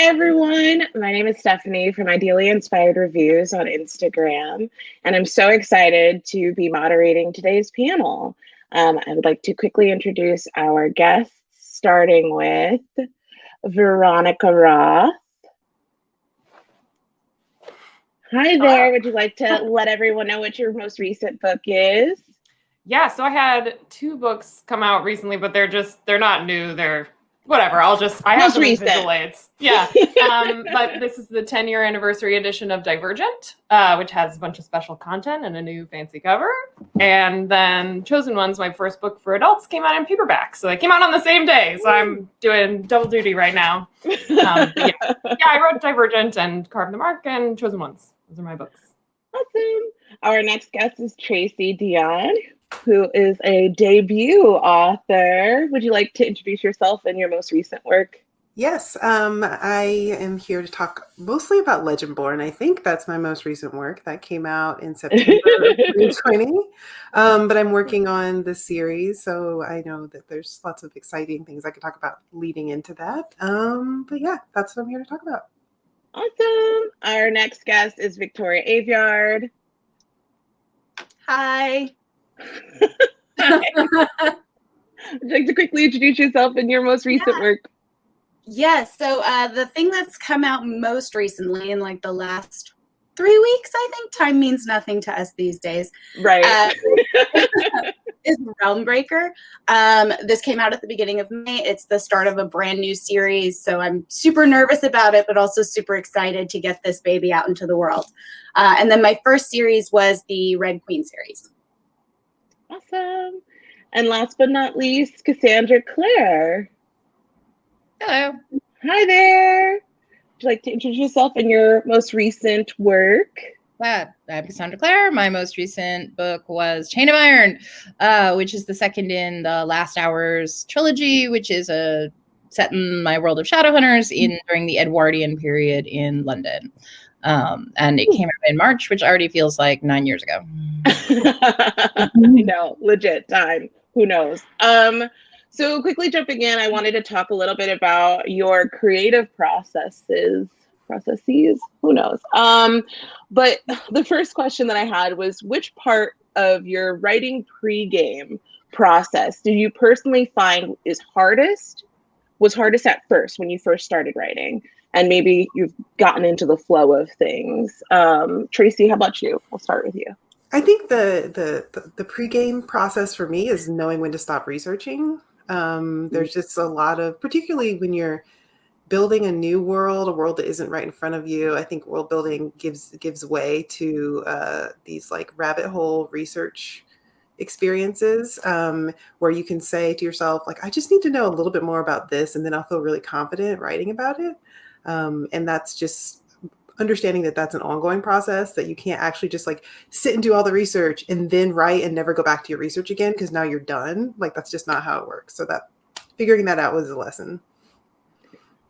everyone. My name is Stephanie from Ideally Inspired Reviews on Instagram, and I'm so excited to be moderating today's panel. I would like to quickly introduce our guests, starting with Veronica Roth. Hi there. Would you like to let everyone know what your most recent book is? Yeah, so I had 2 books come out recently, but they're not new. They're whatever. I have them as visual aids. Yeah. But this is the 10-year anniversary edition of Divergent, which has a bunch of special content and a new fancy cover. And then Chosen Ones, my first book for adults, came out in paperback. So they came out on the same day. So I'm doing double duty right now. Yeah, I wrote Divergent and Carved the Mark and Chosen Ones. Those are my books. Awesome. Our next guest is Tracy Deonn, who is a debut author. Would you like to introduce yourself and your most recent work? Yes, I am here to talk mostly about Legendborn. I think that's my most recent work that came out in September of 2020. But I'm working on the series, so I know that there's lots of exciting things I could talk about leading into that. But yeah, that's what I'm here to talk about. Awesome. Our next guest is Victoria Aveyard. Hi. Would you like to quickly introduce yourself and your most recent work? Yes. So the thing that's come out most recently in like the last 3 weeks, I think time means nothing to us these days. Right. Is Realmbreaker. This came out at the beginning of May. It's the start of a brand new series. So I'm super nervous about it, but also super excited to get this baby out into the world. And then my first series was the Red Queen series. Awesome. And last but not least, Cassandra Clare. Hello. Hi there. Would you like to introduce yourself and your most recent work? I'm Cassandra Clare. My most recent book was Chain of Iron, which is the second in the Last Hours trilogy, which is set in my world of Shadowhunters during the Edwardian period in London. And it came out in March, which already feels like 9 years ago. No, legit time. Who knows? So quickly jumping in, I wanted to talk a little bit about your creative processes, who knows? But the first question that I had was, which part of your writing pregame process did you personally find was hardest at first when you first started writing? And maybe you've gotten into the flow of things. Tracy, how about you? We'll start with you. I think the pregame process for me is knowing when to stop researching. There's just a lot of, particularly when you're building a new world, a world that isn't right in front of you. I think world building gives way to these like rabbit hole research experiences where you can say to yourself, like, I just need to know a little bit more about this, and then I'll feel really confident writing about it. And that's just understanding that that's an ongoing process, that you can't actually just like sit and do all the research and then write and never go back to your research again because now you're done. Like, that's just not how it works. So that figuring that out was a lesson.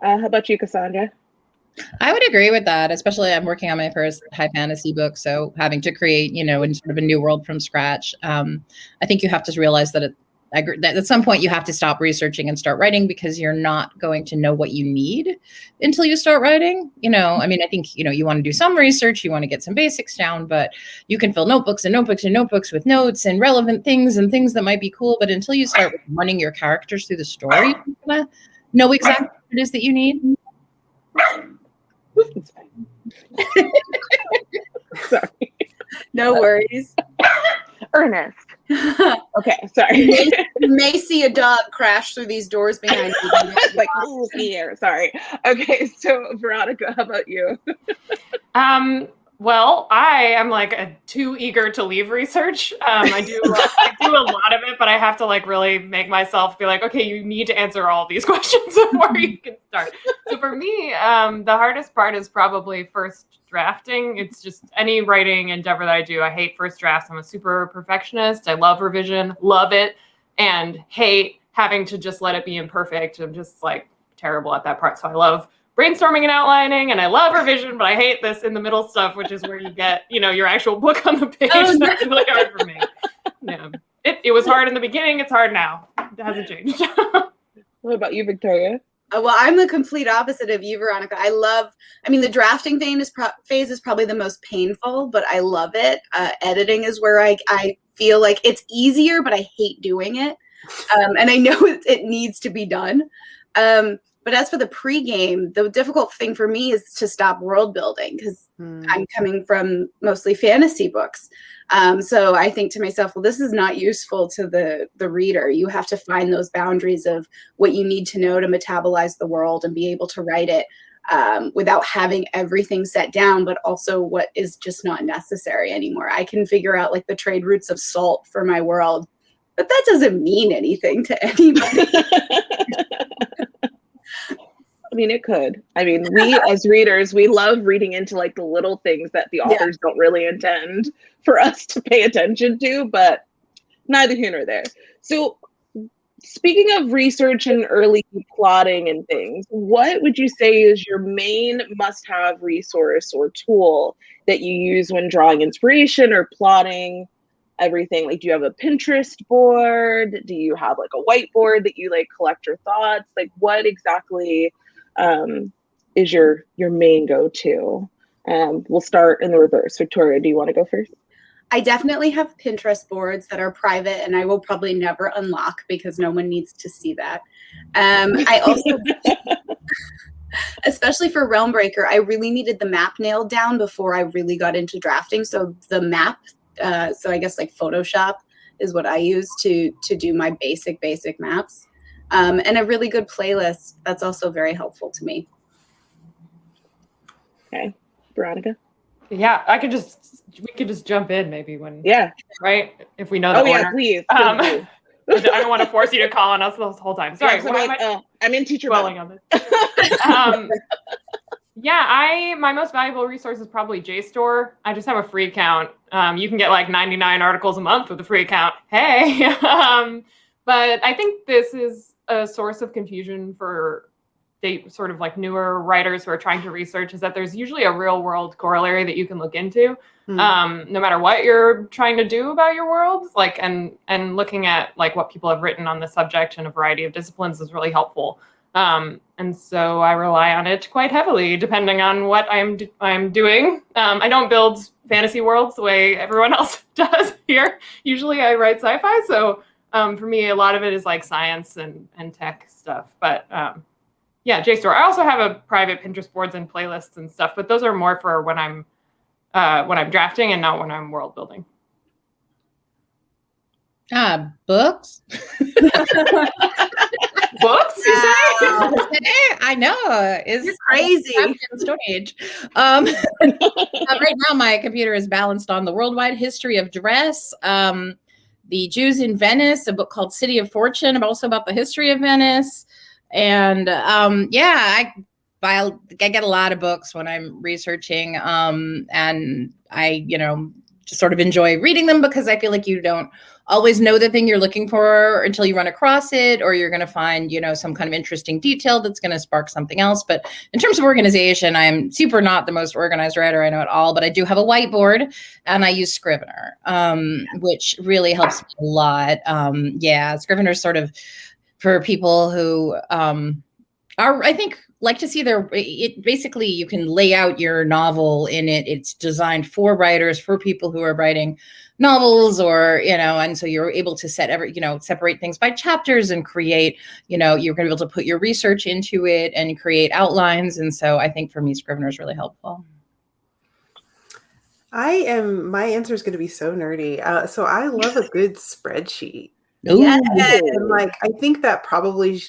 How about you, Cassandra? I would agree with that, especially I'm working on my first high fantasy book. So having to create, in sort of a new world from scratch. I think you have to realize that at some point you have to stop researching and start writing, because you're not going to know what you need until you start writing. I think, you want to do some research, you want to get some basics down, but you can fill notebooks and notebooks and notebooks with notes and relevant things and things that might be cool. But until you start running your characters through the story, you're gonna know exactly what it is that you need. Sorry. No worries. Ernest. Okay, sorry. You may see a dog crash through these doors behind you. Like, oh, here. Sorry. Okay, so Veronica, how about you? Well, I am like too eager to leave research. I do a lot of it, but I have to like really make myself be like, okay, you need to answer all these questions before you can start. So for me, the hardest part is probably first drafting. It's just any writing endeavor that I do. I hate first drafts. I'm a super perfectionist. I love revision, love it, and hate having to just let it be imperfect. I'm just like terrible at that part. So I love brainstorming and outlining, and I love revision, but I hate this in the middle stuff, which is where you get, your actual book on the page. Oh, That's really hard for me. Yeah. It was hard in the beginning. It's hard now. It hasn't changed. What about you, Victoria? Well, I'm the complete opposite of you, Veronica. The drafting phase is probably the most painful, but I love it. Editing is where I feel like it's easier, but I hate doing it. And I know it needs to be done. But as for the pregame, the difficult thing for me is to stop world building because I'm coming from mostly fantasy books. So I think to myself, well, this is not useful to the reader. You have to find those boundaries of what you need to know to metabolize the world and be able to write it without having everything set down, but also what is just not necessary anymore. I can figure out like the trade routes of salt for my world, but that doesn't mean anything to anybody. I mean, it could. I mean, we as readers, we love reading into like the little things that the authors don't really intend for us to pay attention to, but neither here nor there. So speaking of research and early plotting and things, what would you say is your main must-have resource or tool that you use when drawing inspiration or plotting everything? Like, do you have a Pinterest board? Do you have like a whiteboard that you like collect your thoughts? Like, what exactly is your main go-to? We'll start in the reverse. Victoria, do you want to go first? I definitely have Pinterest boards that are private and I will probably never unlock because no one needs to see that. I also, especially for Realmbreaker, I really needed the map nailed down before I really got into drafting. So the map, so I guess like Photoshop is what I use to do my basic maps. And a really good playlist. That's also very helpful to me. Okay. Veronica? Yeah, we could just jump in maybe when, right? If we know the order. Yeah, please. I don't want to force you to call on us the whole time. Sorry. I'm in teacher dwelling on this. My most valuable resource is probably JSTOR. I just have a free account. You can get like 99 articles a month with a free account. Hey. But I think this is a source of confusion for sort of like newer writers who are trying to research, is that there's usually a real world corollary that you can look into, no matter what you're trying to do about your world. Like, and looking at like what people have written on the subject in a variety of disciplines is really helpful. And so I rely on it quite heavily, depending on what I'm doing. I don't build fantasy worlds the way everyone else does here. Usually I write sci-fi. So for me, a lot of it is like science and tech stuff. But JSTOR. I also have a private Pinterest boards and playlists and stuff, but those are more for when I'm drafting and not when I'm world building. Books. Books, you say? I know. It's crazy. Stone Age. Right now, my computer is balanced on the worldwide history of dress, the Jews in Venice, a book called City of Fortune, also about the history of Venice. And I get a lot of books when I'm researching, and I, just sort of enjoy reading them because I feel like you don't always know the thing you're looking for until you run across it, or you're going to find, some kind of interesting detail that's going to spark something else. But in terms of organization, I'm super not the most organized writer I know at all, but I do have a whiteboard and I use Scrivener, which really helps me a lot. Scrivener's sort of for people who are, I think, like to see basically you can lay out your novel in it. It's designed for writers, for people who are writing novels, or, and so you're able to separate things by chapters and create, you're going to be able to put your research into it and create outlines. And so I think for me, Scrivener is really helpful. My answer is going to be so nerdy. So I love a good spreadsheet. Yes. And I think that probably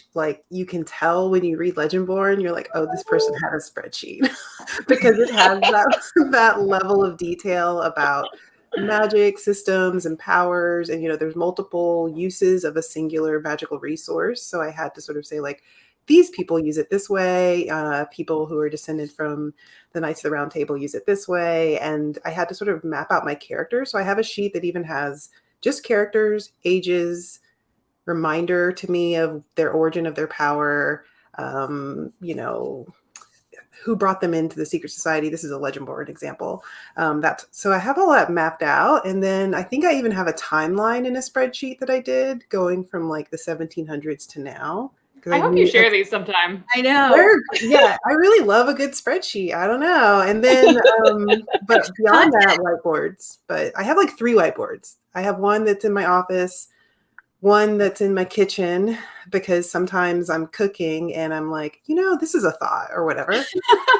you can tell when you read Legendborn, you're like, oh, this person had a spreadsheet because it has that level of detail about magic systems and powers. And, there's multiple uses of a singular magical resource. So I had to sort of say these people use it this way. People who are descended from the Knights of the Round Table use it this way. And I had to sort of map out my characters. So I have a sheet that even has just characters, ages, reminder to me of their origin of their power, who brought them into the secret society. This is a Legendborn example. So I have all that mapped out. And then I think I even have a timeline in a spreadsheet that I did going from the 1700s to now, I hope you share these sometime. I know. Yeah, I really love a good spreadsheet. I don't know. And then, but beyond that, whiteboards. But I have like 3 whiteboards. I have one that's in my office, one that's in my kitchen, because sometimes I'm cooking and I'm like, this is a thought or whatever.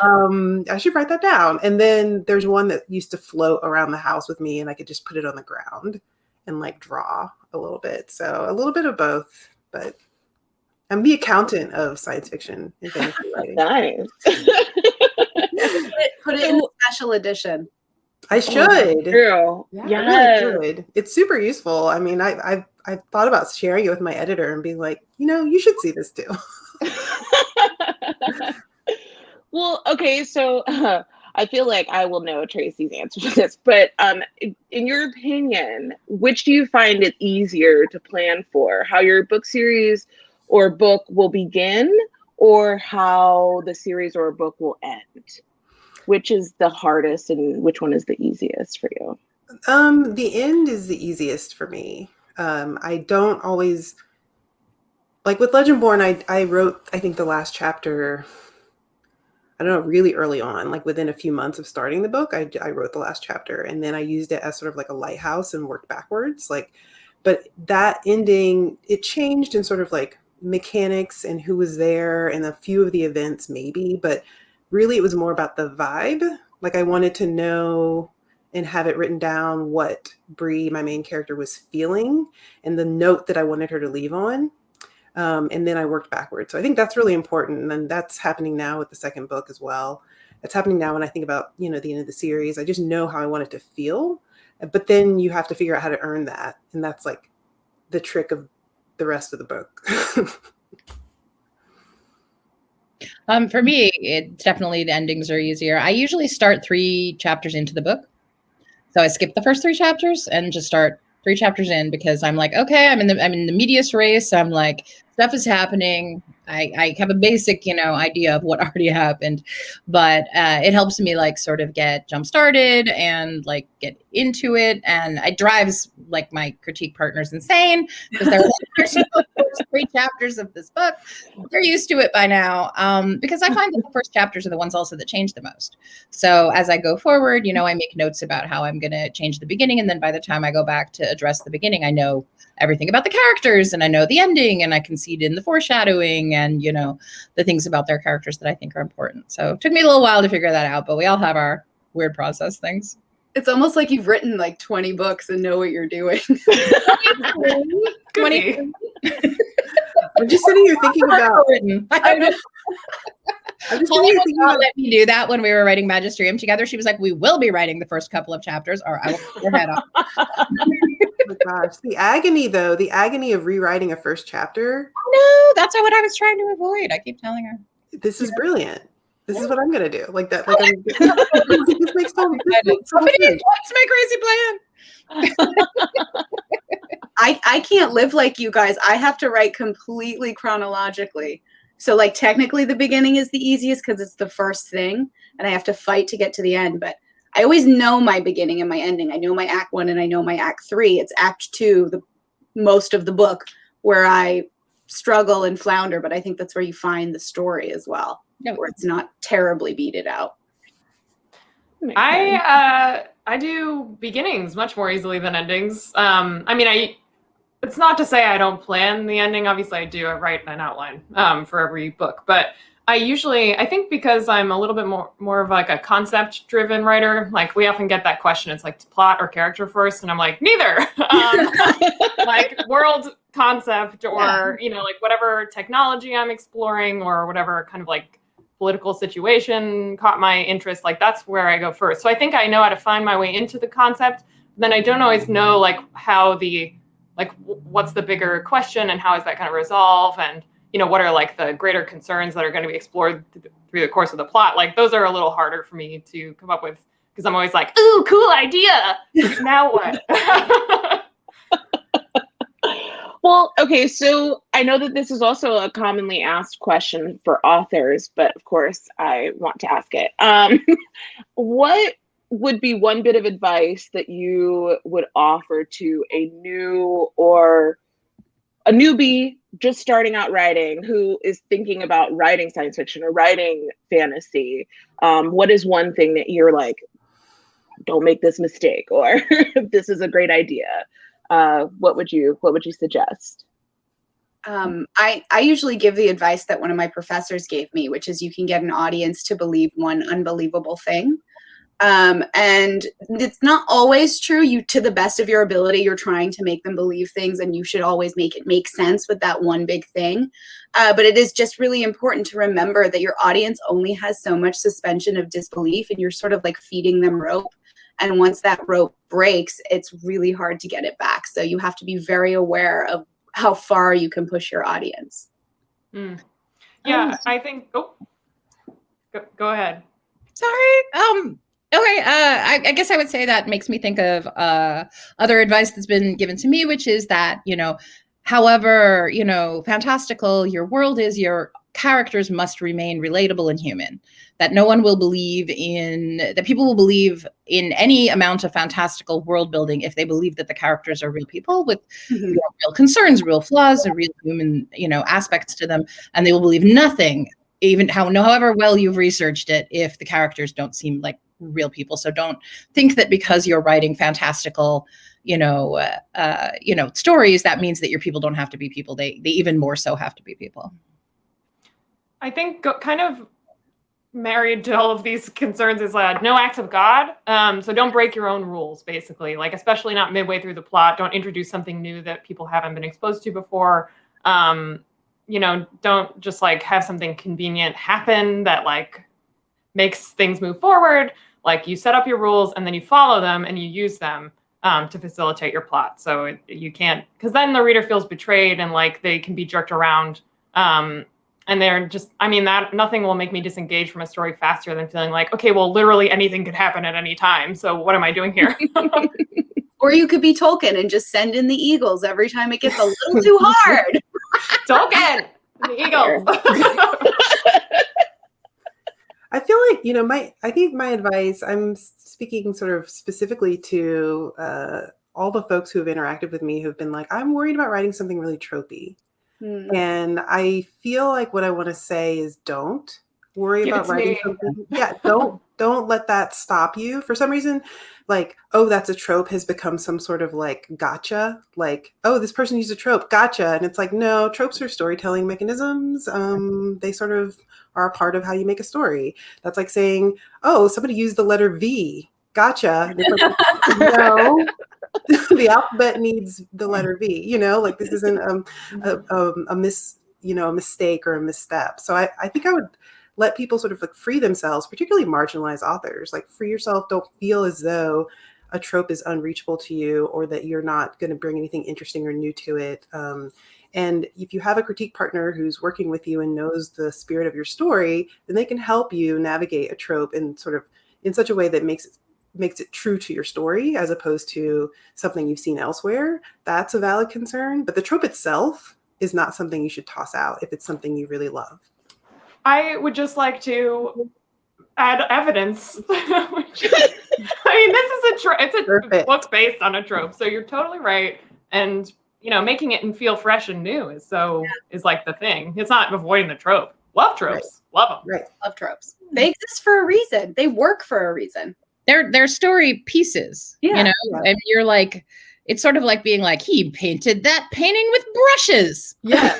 I should write that down. And then there's one that used to float around the house with me, and I could just put it on the ground and like draw a little bit. So a little bit of both, but I'm the accountant of science fiction and fantasy writing. Nice. Put it in the special edition. I should. True. Yeah. I really should. It's super useful. I mean, I've thought about sharing it with my editor and being like, you should see this too. Well, okay, so I feel like I will know Tracy's answer to this, but in your opinion, which do you find it easier to plan for? How your book series or book will begin, or how the series or book will end? Which is the hardest and which one is the easiest for you? The end is the easiest for me. I don't always, like with Legendborn, I wrote, I think the last chapter, I don't know, really early on, like within a few months of starting the book, I wrote the last chapter, and then I used it as sort of like a lighthouse and worked backwards. But that ending, it changed in sort of like mechanics and who was there and a few of the events maybe, but really it was more about the vibe. Like I wanted to know and have it written down what Bree, my main character, was feeling and the note that I wanted her to leave on. And then I worked backwards. So I think that's really important. And that's happening now with the second book as well. It's happening now when I think about, the end of the series. I just know how I want it to feel. But then you have to figure out how to earn that. And that's like the trick of the rest of the book. For me, it's definitely the endings are easier. I usually start 3 chapters into the book. So I skip the first 3 chapters and just start 3 chapters in, because I'm like, okay, I'm in the medias race. I'm like, stuff is happening. I have a basic, idea of what already happened, but it helps me like sort of get jump started and like get into it. And it drives like my critique partners insane, because they're like, there's the first 3 chapters of this book. They're used to it by now, because I find that the first chapters are the ones also that change the most. So as I go forward, I make notes about how I'm going to change the beginning. And then by the time I go back to address the beginning, I know everything about the characters and I know the ending, and I can see it in the foreshadowing and, the things about their characters that I think are important. So it took me a little while to figure that out, but we all have our weird process things. It's almost like you've written like 20 books and know what you're doing. 20. I'm just sitting here thinking about. I don't know. Holly would not let me do that when we were writing Magisterium together. She was like, we will be writing the first couple of chapters, or I will cut your head off. Oh my gosh, the agony of rewriting a first chapter. No, that's what I was trying to avoid. I keep telling her. This is brilliant. This is what I'm gonna do. Like that. Like this makes total sense. Somebody likes my crazy plan. I can't live like you guys. I have to write completely chronologically. So like technically the beginning is the easiest because it's the first thing and I have to fight to get to the end. But I always know my beginning and my ending. I know my act 1 and I know my act 3. It's act 2, the most of the book, where I struggle and flounder. But I think that's where you find the story as well, where it's not terribly beaten out. I do beginnings much more easily than endings. It's not to say I don't plan the ending. Obviously, I do. I write an outline for every book. But I think because I'm a little bit more of like a concept-driven writer, like we often get that question. It's like plot or character first. And I'm like, neither. Like world concept or, like whatever technology I'm exploring or whatever kind of like political situation caught my interest. Like that's where I go first. So I think I know how to find my way into the concept. Then I don't always know like how what's the bigger question and how is that kind of resolve, and what are like the greater concerns that are going to be explored through the course of the plot. Like those are a little harder for me to come up with because I'm always like, ooh, cool idea. Now what? Well, okay, so I know that this is also a commonly asked question for authors, but of course I want to ask it. What would be one bit of advice that you would offer to a new or a newbie just starting out writing who is thinking about writing science fiction or writing fantasy, what is one thing that you're like, don't make this mistake, or this is a great idea? What would you suggest? I usually give the advice that one of my professors gave me, which is you can get an audience to believe one unbelievable thing. And it's not always true. You, to the best of your ability, you're trying to make them believe things, and you should always make it make sense with that one big thing. But it is just really important to remember that your audience only has so much suspension of disbelief, and you're sort of like feeding them rope. And once that rope breaks, it's really hard to get it back. So you have to be very aware of how far you can push your audience. Yeah, I think, go ahead. Sorry. Okay, I guess I would say that makes me think of other advice that's been given to me, which is that, however, fantastical your world is, your characters must remain relatable and human. That no one will believe that people will believe in any amount of fantastical world building if they believe that the characters are real people with real concerns, real flaws, and real human, aspects to them. And they will believe nothing, even however well you've researched it, if the characters don't seem like real people. So don't think that because you're writing fantastical, stories, that means that your people don't have to be people. They even more so have to be people. I think kind of married to all of these concerns is no acts of God. So don't break your own rules, basically, like especially not midway through the plot. Don't introduce something new that people haven't been exposed to before. Don't just like have something convenient happen that like makes things move forward. Like you set up your rules and then you follow them and you use them to facilitate your plot. So you can't, because then the reader feels betrayed and like they can be jerked around. And they're just, that nothing will make me disengage from a story faster than feeling like, okay, well, literally anything could happen at any time. So what am I doing here? Or you could be Tolkien and just send in the eagles every time it gets a little too hard. Tolkien, the eagles. I feel like, I think my advice, I'm speaking sort of specifically to all the folks who have interacted with me who've been like, I'm worried about writing something really tropey. And I feel like what I want to say is don't worry about writing something. Yeah, don't let that stop you. For some reason, like, oh, that's a trope has become some sort of like gotcha. Like, oh, this person used a trope, gotcha. And it's like, no, tropes are storytelling mechanisms. They sort of are a part of how you make a story. That's like saying, oh, somebody used the letter V, gotcha. And it's like, no. The alphabet needs the letter V, like this isn't a mistake or a misstep. So I think I would let people sort of like free themselves, particularly marginalized authors, like free yourself. Don't feel as though a trope is unreachable to you or that you're not going to bring anything interesting or new to it. And if you have a critique partner who's working with you and knows the spirit of your story, then they can help you navigate a trope in such a way that makes it true to your story as opposed to something you've seen elsewhere. That's a valid concern. But the trope itself is not something you should toss out if it's something you really love. I would just like to add evidence. This is it's a book based on a trope. So you're totally right. And, making it and feel fresh and new is like the thing. It's not avoiding the trope. Love tropes. Right. Love them. Right. Love tropes. They exist for a reason. They work for a reason. They're story pieces, and you're like, it's sort of like being like, he painted that painting with brushes. Yeah.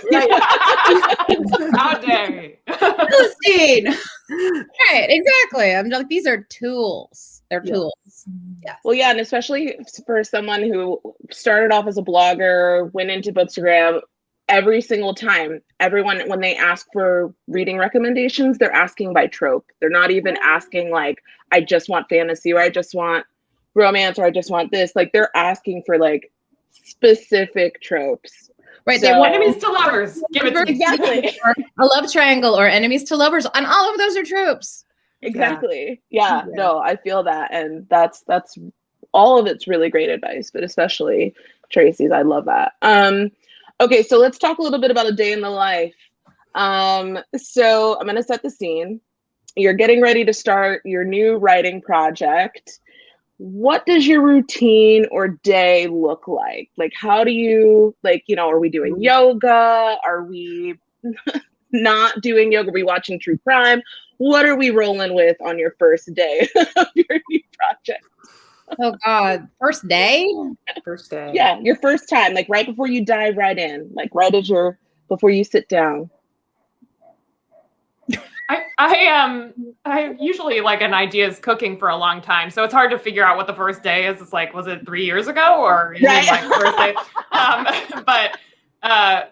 How dare Philistine. Right, exactly. I'm like, these are tools. They're tools. Yes. Well, yeah, and especially for someone who started off as a blogger, went into Bookstagram, every single time, everyone, when they ask for reading recommendations, they're asking by trope. They're not even asking like, I just want fantasy, or I just want romance, or I just want this. Like, they're asking for like specific tropes. Right. They want enemies to lovers. Give it to me. Exactly. Or a love triangle or enemies to lovers. And all of those are tropes. Exactly. Yeah. No, I feel that. And that's all of it's really great advice, but especially Tracy's. I love that. Okay, so let's talk a little bit about a day in the life. So I'm going to set the scene. You're getting ready to start your new writing project. what does your routine or day look like? Like, how do you, like, you know, are we doing yoga? Are we not doing yoga? Are we watching true crime? What are we rolling with on your first day of your new project? Oh God, first day? First day. Yeah, your first time, like right before you dive right in, like right as before you sit down. I usually like an idea is cooking for a long time, so it's hard to figure out what the first day is. It's like, was it 3 years ago or you mean like first day? But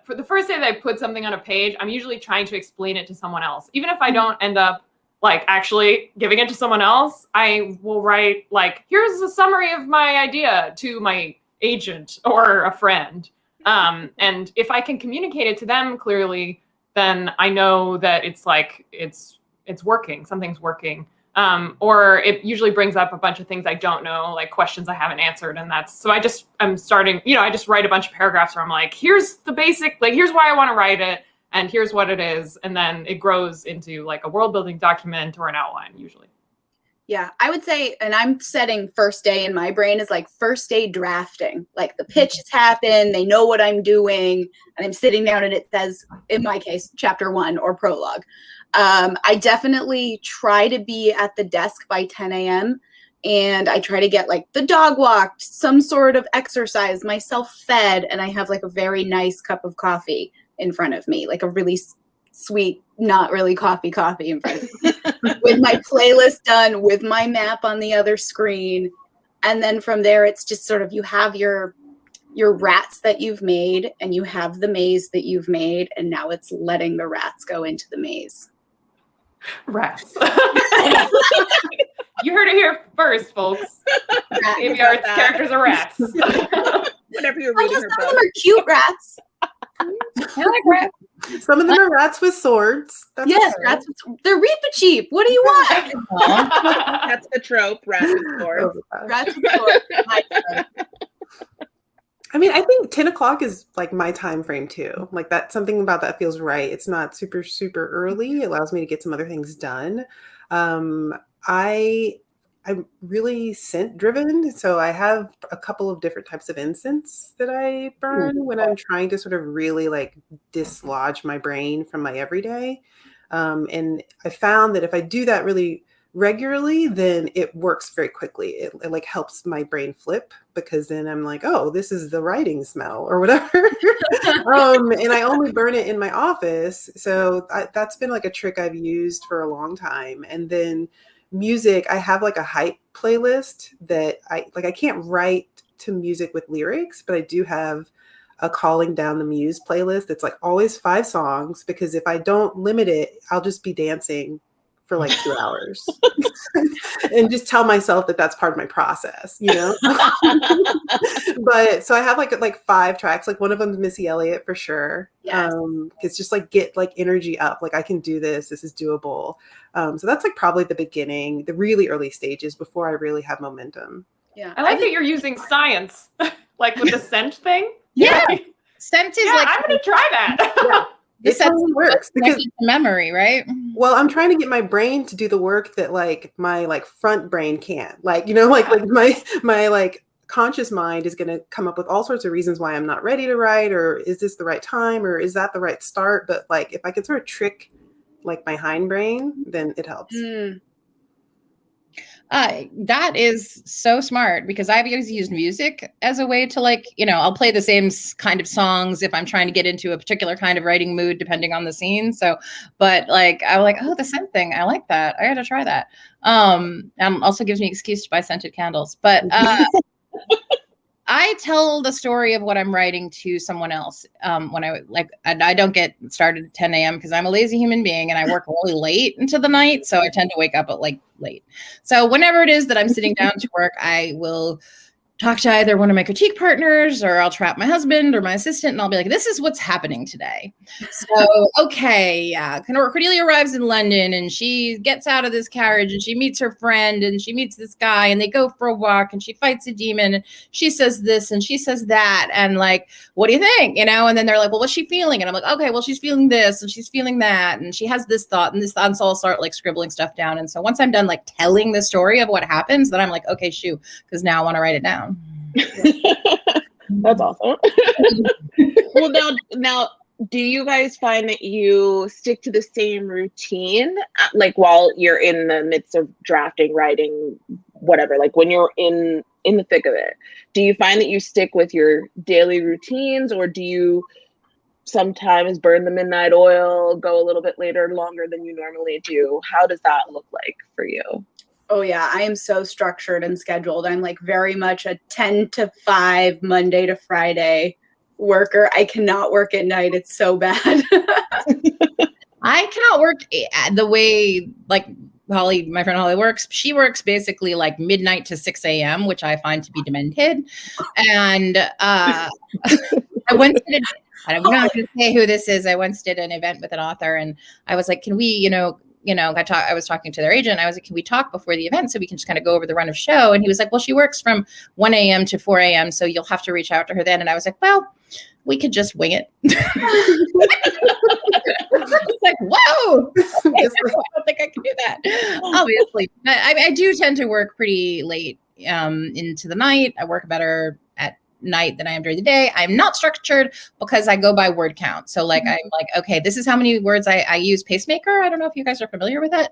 for the first day that I put something on a page, I'm usually trying to explain it to someone else. Even if I don't end up like actually giving it to someone else, I will write like, here's a summary of my idea to my agent or a friend. And if I can communicate it to them clearly, then I know that it's like, it's working, something's working. Or it usually brings up a bunch of things I don't know, like questions I haven't answered. And so I'm starting, I just write a bunch of paragraphs where I'm like, here's the basic, like, here's why I want to write it. And here's what it is. And then it grows into like a world building document or an outline usually. Yeah, I would say, and I'm setting first day in my brain is like first day drafting. Like the pitch has happened, they know what I'm doing, and I'm sitting down and it says, in my case, chapter 1 or prologue. I definitely try to be at the desk by 10 a.m. and I try to get like the dog walked, some sort of exercise, myself fed, and I have like a very nice cup of coffee in front of me, like a really sweet, not really coffee in front of me, with my playlist done, with my map on the other screen. And then from there, it's just sort of, you have your rats that you've made and you have the maze that you've made. And now it's letting the rats go into the maze. Rats. You heard it here first, folks. Aveyard's characters are rats. Whatever you're reading her some book. of them are cute rats. I like rats. Some of them are rats with swords. That's Yes, okay. rats. They're Reaper cheap. What do you want? That's the trope, rat with swords. Rats with swords. I mean, I think 10 o'clock is like my time frame too. Like that, something about that feels right. It's not super, super early. It allows me to get some other things done. I'm really scent driven. So I have a couple of different types of incense that I burn when I'm trying to sort of really like dislodge my brain from my everyday. And I found that if I do that really regularly, then it works very quickly. It like helps my brain flip, because then I'm like, oh, this is the writing smell or whatever. And I only burn it in my office. So that's been like a trick I've used for a long time. And then music, I have like a hype playlist that I can't write to music with lyrics, but I do have a Calling Down the Muse playlist. It's like always 5 songs, because if I don't limit it, I'll just be dancing for like 2 hours and just tell myself that that's part of my process, But so I have like 5 tracks. Like one of them is Missy Elliott for sure. Yes. It's just like get like energy up. Like I can do this. This is doable. So that's like probably the beginning, the really early stages before I really have momentum. Yeah. I like that you're using science, like with the scent thing. Yeah. Scent is like, I'm going to try that. Yeah. It totally works because memory, right? Well, I'm trying to get my brain to do the work that like my like front brain can't. Like, like my like conscious mind is going to come up with all sorts of reasons why I'm not ready to write, or is this the right time, or is that the right start? But like if I can sort of trick like my hindbrain, then it helps. That is so smart, because I've always used music as a way to like, I'll play the same kind of songs if I'm trying to get into a particular kind of writing mood, depending on the scene. So, but like, I was like, oh, the scent thing, I like that. I got to try that. And also gives me an excuse to buy scented candles. But I tell the story of what I'm writing to someone else when I don't get started at 10 a.m. because I'm a lazy human being and I work really late into the night. So I tend to wake up at like late. So whenever it is that I'm sitting down to work, I will talk to either one of my critique partners, or I'll trap my husband or my assistant, and I'll be like, this is what's happening today. So, okay, yeah. Cordelia arrives in London, and she gets out of this carriage, and she meets her friend, and she meets this guy, and they go for a walk, and she fights a demon, and she says this, and she says that, and like, what do you think? You know, and then they're like, well, what's she feeling? And I'm like, okay, well, she's feeling this, and she's feeling that, and she has this thought, and this thought, and so I'll start like scribbling stuff down. And so once I'm done like telling the story of what happens, then I'm like, okay, shoot, because now I want to write it down. That's awesome. Well, now, do you guys find that you stick to the same routine, like while you're in the midst of drafting, writing, whatever, like when you're in the thick of it? Do you find that you stick with your daily routines, or do you sometimes burn the midnight oil, go a little bit later, longer than you normally do? How does that look like for you? Oh yeah, I am so structured and scheduled. I'm like very much a 10 to 5 Monday to Friday worker. I cannot work at night. It's so bad. I cannot work the way like Holly, my friend Holly works. She works basically like midnight to 6 a.m., which I find to be demented. And I once did I'm not going to say who this is. I once did an event with an author, and I was like, can we, I was talking to their agent. I was like, can we talk before the event so we can just kind of go over the run of show? And he was like, well, she works from 1 a.m. to 4 a.m. So you'll have to reach out to her then. And I was like, well, we could just wing it. It's like, whoa, I don't think I can do that. Obviously, I do tend to work pretty late into the night. I work better at night than I am during the day. I'm not structured because I go by word count. So like, I'm like, okay, this is how many words I use Pacemaker. I don't know if you guys are familiar with it.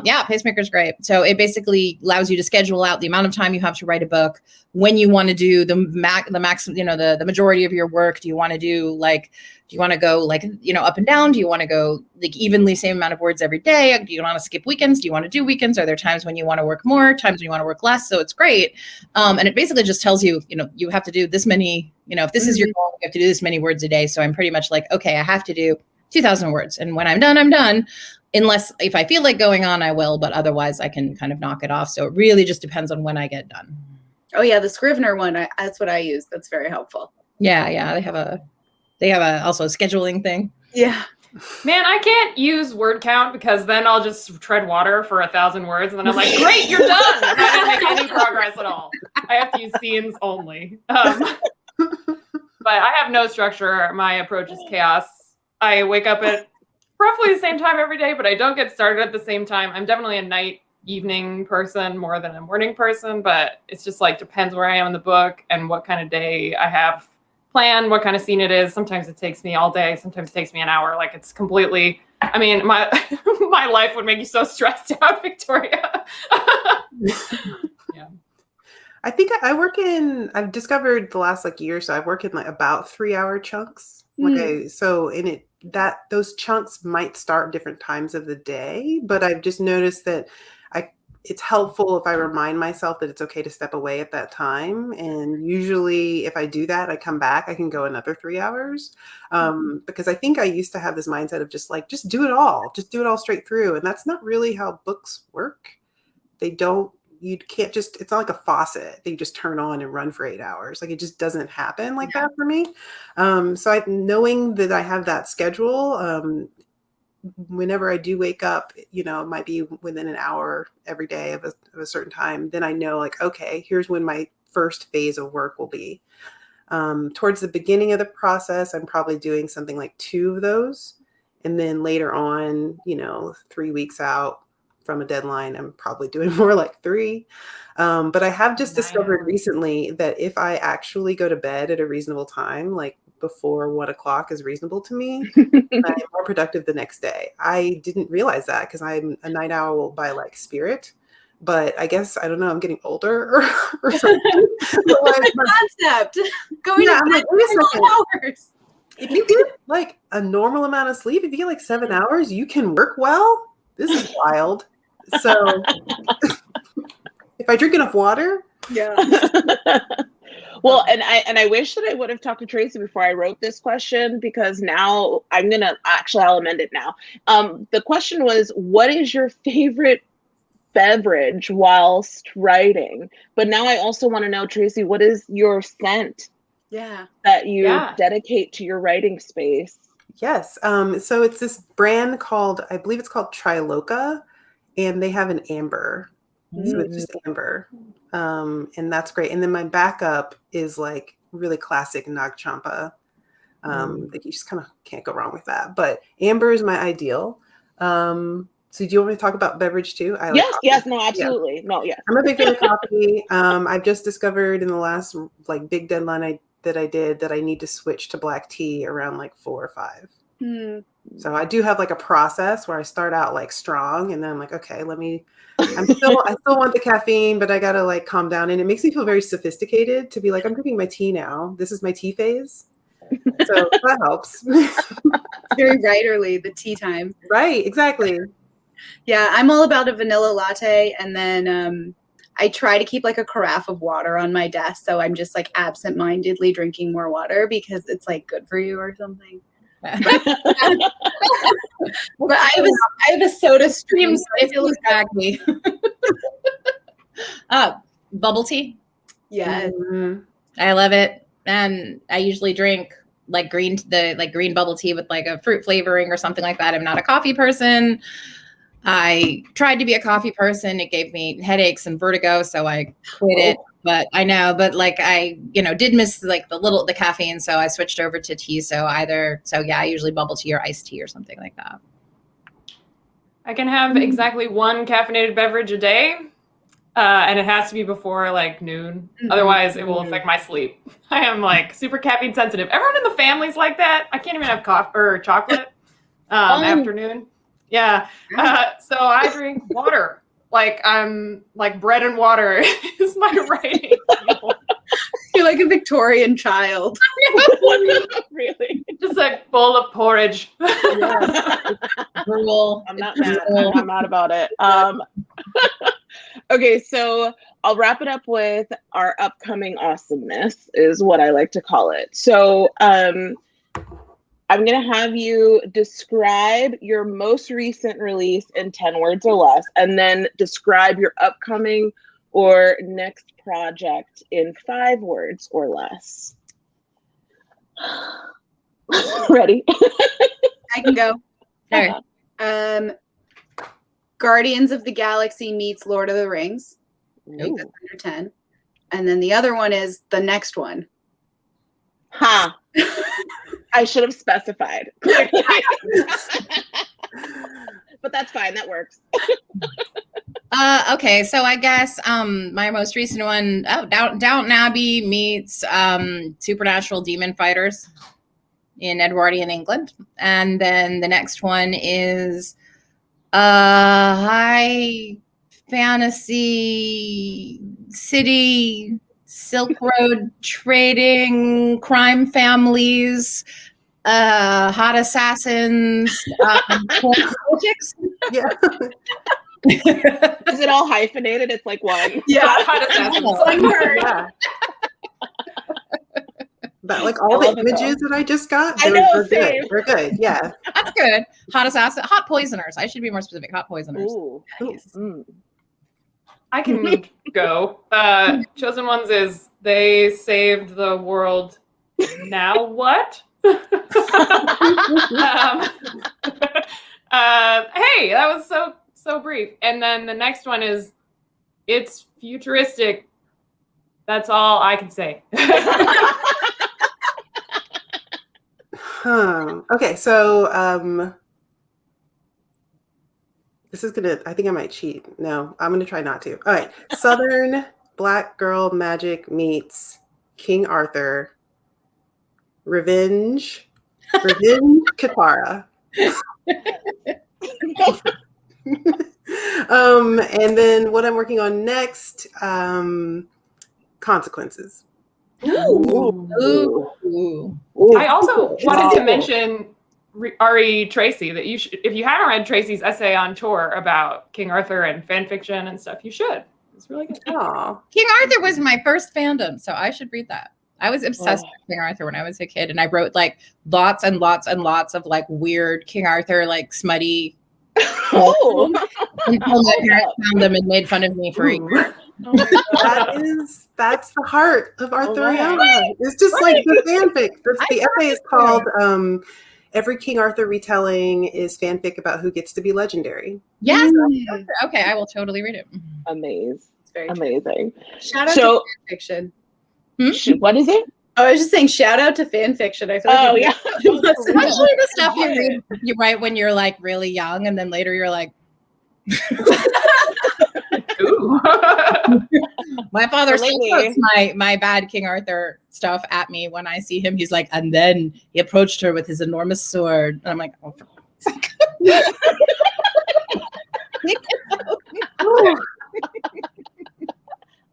Yeah, Pacemaker is great. So it basically allows you to schedule out the amount of time you have to write a book, when you want to do the max, the majority of your work. Do you want to do like, do you want to go like, up and down? Do you want to go like evenly same amount of words every day? Do you want to skip weekends? Do you want to do weekends? Are there times when you want to work more, times when you want to work less? So it's great. And it basically just tells you, you have to do this many, if this is your goal, you have to do this many words a day. So I'm pretty much like, okay, I have to do 2,000 words. And when I'm done, I'm done. Unless if I feel like going on, I will, but otherwise I can kind of knock it off. So it really just depends on when I get done. Oh yeah, the Scrivener one, that's what I use. That's very helpful. Yeah, they have also a scheduling thing. Yeah. Man, I can't use word count because then I'll just tread water for 1,000 words and then I'm like, great, you're done. I didn't make any progress at all. I have to use scenes only. But I have no structure. My approach is chaos. I wake up at roughly the same time every day, but I don't get started at the same time. I'm definitely a night evening person more than a morning person, but it's just like depends where I am in the book and what kind of day I have planned, what kind of scene it is. Sometimes it takes me all day. Sometimes it takes me an hour. Like it's completely, I mean, my my life would make you so stressed out, Victoria. Yeah. I think I've discovered the last year or so, I work in about 3-hour chunks. Those chunks might start different times of the day, but I've just noticed that it's helpful if I remind myself that it's okay to step away at that time. And usually if I do that, I come back, I can go another 3 hours. Because I think I used to have this mindset of just do it all straight through. And that's not really how books work. You can't just, it's not like a faucet that you just turn on and run for 8 hours. Like it just doesn't happen like that for me. So knowing that I have that schedule, whenever I do wake up, it might be within an hour every day of a certain time, then I know okay, here's when my first phase of work will be. Towards the beginning of the process, I'm probably doing something like 2 of those. And then later on, 3 weeks out from a deadline, I'm probably doing more like 3. But I have just discovered recently that if I actually go to bed at a reasonable time, like before 1 o'clock is reasonable to me, I'm more productive the next day. I didn't realize that because I'm a night owl by spirit, but I guess, I don't know, I'm getting older or something. Concept. Going to bed for hours. If you get a normal amount of sleep, if you get 7 hours, you can work well. This is wild. So if I drink enough water. Yeah. Well, and I wish that I would have talked to Tracy before I wrote this question, because now I'll amend it now. The question was, what is your favorite beverage whilst writing. But now I also want to know, Tracy, what is your scent that you dedicate to your writing space? Yes. So it's this brand called, I believe it's called Triloca, and they have an amber. So it's just amber. And that's great. And then my backup is like really classic Nag Champa. Like you just kind of can't go wrong with that. But amber is my ideal. So do you want me to talk about beverage too? I like Yes, no, absolutely. Yeah. No, yes. I'm a big fan of coffee. I've just discovered in the last like big deadline that I did that I need to switch to black tea around like 4 or 5. So I do have like a process where I start out like strong and then I'm like, okay, I still want the caffeine, but I gotta like calm down. And it makes me feel very sophisticated to be like, I'm drinking my tea now. This is my tea phase. So that helps. It's very writerly, the tea time. Right, exactly. Yeah, I'm all about a vanilla latte, and then I try to keep like a carafe of water on my desk, so I'm just like absent-mindedly drinking more water because it's like good for you or something. But I have a soda stream, so I feel exactly. Bubble tea. Yeah, I love it, and I usually drink like green bubble tea with like a fruit flavoring or something like that. I'm not a coffee person. I tried to be a coffee person. It gave me headaches and vertigo, so I quit it. But like I, did miss like the caffeine, so I switched over to tea. I usually bubble tea or iced tea or something like that. I can have exactly one caffeinated beverage a day, and it has to be before like noon. Otherwise, it will affect my sleep. I am like super caffeine sensitive. Everyone in the family's like that. I can't even have coffee or chocolate afternoon. Yeah. So I drink water. Like I'm like bread and water is my writing. You're like a Victorian child. Really? Just a bowl of porridge. Rule. I'm not mad. I'm not mad about it. Okay, so I'll wrap it up with our upcoming awesomeness is what I like to call it. So I'm going to have you describe your most recent release in 10 words or less, and then describe your upcoming or next project in 5 words or less. Ready? I can go. Okay. Guardians of the Galaxy meets Lord of the Rings. I think that's under 10. And then the other one is the next one. I should have specified. But that's fine. That works. Okay, so I guess my most recent one, Downton Abbey meets supernatural demon fighters in Edwardian England. And then the next one is high fantasy city, Silk Road trading, crime families, hot assassins, politics. Yeah. Is it all hyphenated? It's like one. Yeah, hot assassins. One word. Yeah. But like all the images that I just got, they're good. They're good. Yeah. That's good. Hot assassin, hot poisoners. I should be more specific. Hot poisoners. Ooh. Nice. I can go. Chosen Ones is they saved the world. Now what? Hey, that was so brief. And then the next one is it's futuristic. That's all I can say. Okay, so this is I think I might cheat. No, I'm gonna try not to. All right. Southern Black Girl Magic meets King Arthur. Revenge Katara. And then what I'm working on next, Consequences. Ooh. I also wanted to mention Ari Tracy that you should, if you haven't read Tracy's essay on tour about King Arthur and fan fiction and stuff, you should. It's really good. Aww. King Arthur was my first fandom, so I should read that. I was obsessed with King Arthur when I was a kid, and I wrote like lots and lots and lots of like weird King Arthur, like smutty Oh, until my parents found them and made fun of me for a year. Oh my God. That's the heart of Arthuriana. Right. It's just like the fanfic. The essay is it. called Every King Arthur Retelling is fanfic about who gets to be legendary. Yes. Mm. Okay, I will totally read it. Amazing. It's very true. Amazing. Shout out So- to fan fiction. What is it? I was just saying, shout out to fan fiction. I feel like Oh, yeah. Especially the stuff you write when you're like really young, and then later you're like, Ooh. my father still Lately- quotes my bad King Arthur stuff at me when I see him. He's like, and then he approached her with his enormous sword, and I'm like, oh, for God's sake.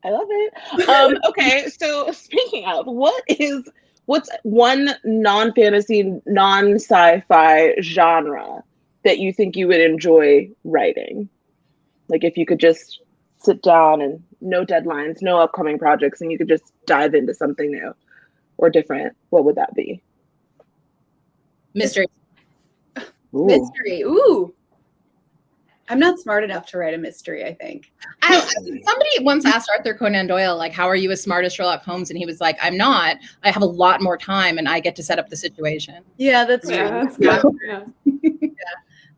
I love it. Okay, so speaking of, what's one non-fantasy, non-sci-fi genre that you think you would enjoy writing? Like if you could just sit down and no deadlines, no upcoming projects, and you could just dive into something new or different, what would that be? Mystery. Ooh. mystery. Ooh. I'm not smart enough to write a mystery, I think. Somebody once asked Arthur Conan Doyle, like, how are you as smart as Sherlock Holmes? And he was like, I'm not. I have a lot more time and I get to set up the situation. Yeah, that's Yeah, true. that's good. Yeah.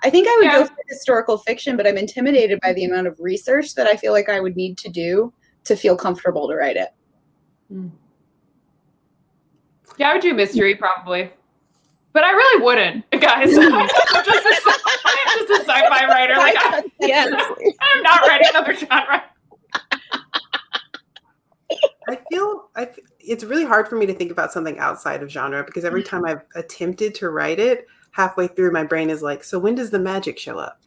I think I would Yeah. go for historical fiction, but I'm intimidated by the amount of research that I feel like I would need to do to feel comfortable to write it. Yeah, I would do mystery probably. But I really wouldn't, guys. I'm just a sci-fi writer. Like, I'm not writing another genre. It's really hard for me to think about something outside of genre because every time I've attempted to write it, halfway through my brain is like, so when does the magic show up?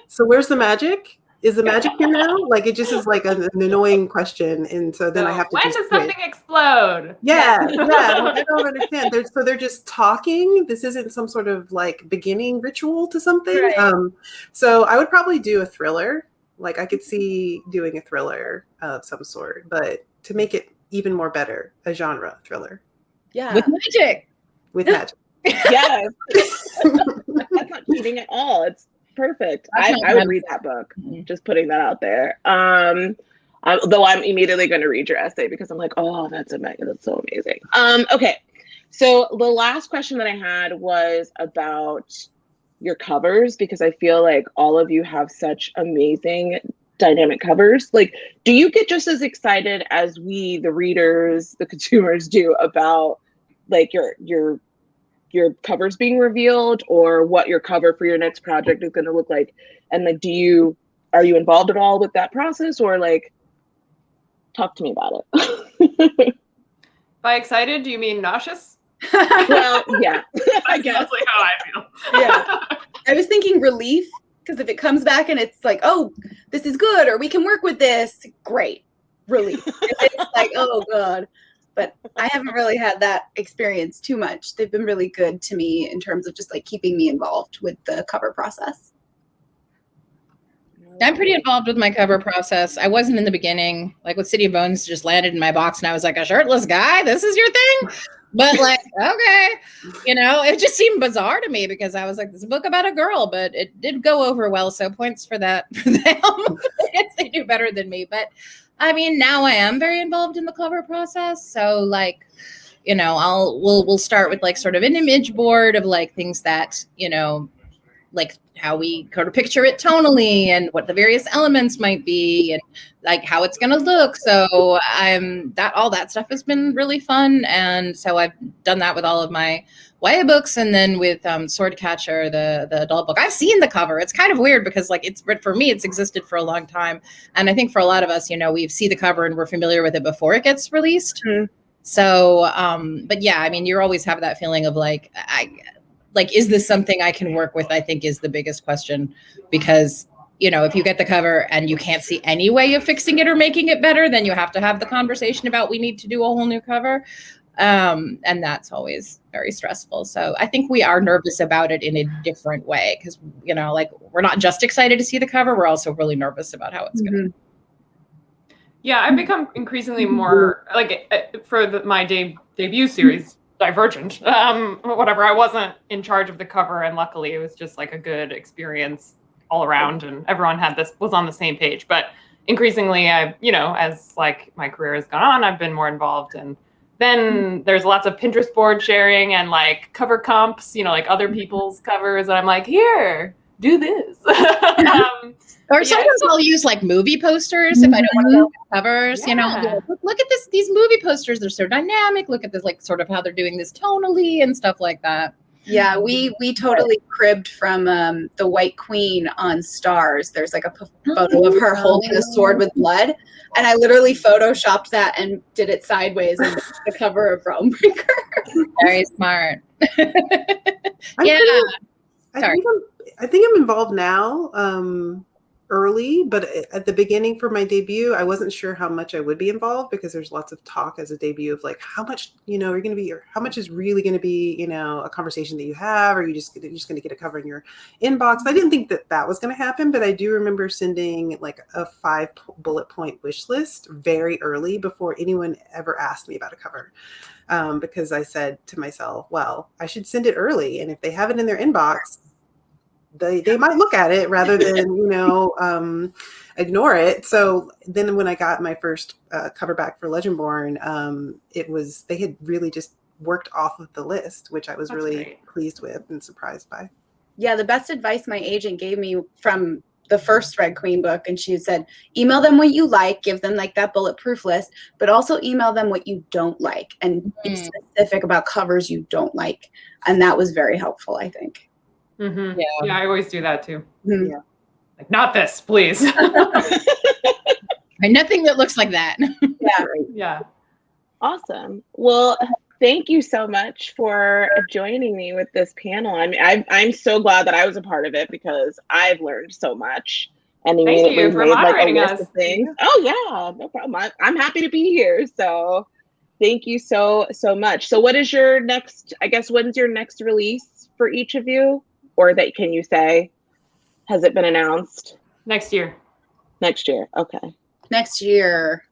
So where's the magic? Is the magic here now? Like it just is like an annoying question, and so then I have to. When just does quit. something explode? Yeah. I don't understand. They're just talking. This isn't some sort of like beginning ritual to something. Right. So I would probably do a thriller. Like I could see doing a thriller of some sort, but to make it even more better, a genre thriller Yeah. With magic. with magic. Yes. That's not cheating at all. It's perfect. I would read that book. Just putting that out there. Though I'm immediately going to read your essay because I'm like, oh, that's so amazing. Okay. So the last question that I had was about your covers because I feel like all of you have such amazing dynamic covers. Like, do you get just as excited as we, the readers, the consumers do about like your covers being revealed or what your cover for your next project is going to look like? And like, are you involved at all with that process or like, talk to me about it. By excited, do you mean nauseous? Well, yeah, I That's guess. mostly how I feel. Yeah. I was thinking relief because if it comes back and it's like, oh, this is good or we can work with this, great. Relief. If it's like, oh God. But I haven't really had that experience too much. They've been really good to me in terms of just like keeping me involved with the cover process. I'm pretty involved with my cover process. I wasn't in the beginning. Like with City of Bones just landed in my box and I was like, a shirtless guy? This is your thing? But like, okay. It just seemed bizarre to me because I was like, this is a book about a girl, but it did go over well. So points for that for them. I guess they do better than me. But I mean, now I am very involved in the cover process. So like, we'll start with like sort of an image board of like things that, like how we kind of picture it tonally and what the various elements might be and like how it's going to look. So all that stuff has been really fun. And so I've done that with all of my YA books. And then with Swordcatcher, the adult book, I've seen the cover. It's kind of weird because like for me, it's existed for a long time. And I think for a lot of us, we see the cover and we're familiar with it before it gets released. Mm-hmm. So, but yeah, I mean, you always have that feeling of like, is this something I can work with? I think is the biggest question because, if you get the cover and you can't see any way of fixing it or making it better, then you have to have the conversation about we need to do a whole new cover. And that's always very stressful. So I think we are nervous about it in a different way because, we're not just excited to see the cover. We're also really nervous about how it's going to. Yeah, I've become increasingly more like for my debut series, divergent. Whatever. I wasn't in charge of the cover, and luckily it was just like a good experience all around, and everyone was on the same page. But increasingly, I've, as like my career has gone on, I've been more involved, and then there's lots of Pinterest board sharing and like cover comps, like other people's covers, and I'm like, here, do this. Or sometimes I'll use like movie posters if I don't want to go with covers. Yeah. Look at these movie posters. They're so dynamic. Look at this, like sort of how they're doing this tonally and stuff like that. Yeah, we totally cribbed from the White Queen on Stars. There's like a photo of her holding a sword with blood, and I literally photoshopped that and did it sideways on the cover of Realmbreaker. Very smart. I think I'm involved now, early, but at the beginning for my debut, I wasn't sure how much I would be involved because there's lots of talk as a debut of like how much, you're going to be, or how much is really going to be, a conversation that you have, or you're just going to get a cover in your inbox. I didn't think that was going to happen, but I do remember sending like a 5 bullet point wish list very early before anyone ever asked me about a cover. Because I said to myself, well, I should send it early. And if they have it in their inbox, they might look at it rather than, ignore it. So then when I got my first cover back for Legendborn, they had really just worked off of the list, which I was really pleased with and surprised by. Yeah, the best advice my agent gave me from the first Red Queen book, and she said, email them what you like, give them like that bulletproof list, but also email them what you don't like and be specific about covers you don't like. And that was very helpful, I think. Mm-hmm. Yeah, I always do that too. Mm-hmm. Yeah. Like, not this, please. Nothing that looks like that. Yeah. Awesome. Well, thank you so much for joining me with this panel. I mean, I'm so glad that I was a part of it because I've learned so much and Thank you for moderating like a list us. of things. Oh yeah, no problem. I'm happy to be here. So thank you so much. So what is your next, when's your next release for each of you? Or can you say, has it been announced? Next year. Next year. Okay. Next year.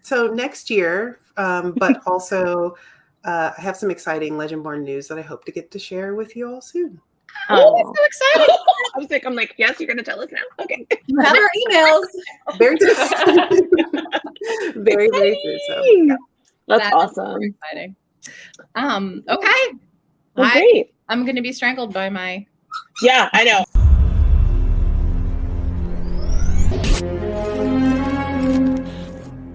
So next year, but also I have some exciting Legendborn news that I hope to get to share with you all soon. Oh, that's so exciting. I'm like, yes, you're going to tell us now. Okay. You have our emails. Very soon. Very, very soon. So, yeah. That's awesome. Exciting. Okay. Well, great. I'm going to be strangled by my. Yeah, I know.